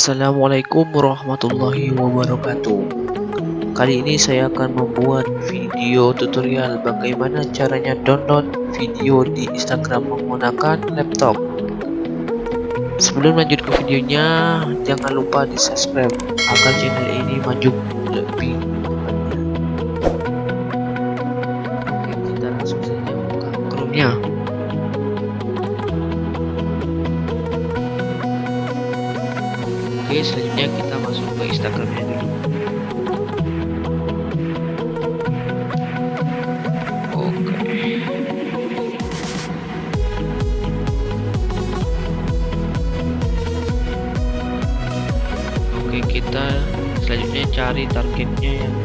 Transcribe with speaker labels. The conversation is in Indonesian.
Speaker 1: Assalamualaikum warahmatullahi wabarakatuh. Kali ini saya akan membuat video tutorial bagaimana caranya download video di Instagram menggunakan laptop. Sebelum lanjut ke videonya, jangan lupa di subscribe agar channel ini maju lebih banyak. Oke, kita langsung saja buka Chrome-nya. Oke, selanjutnya kita masuk ke Instagramnya dulu. Oke, kita selanjutnya cari targetnya yang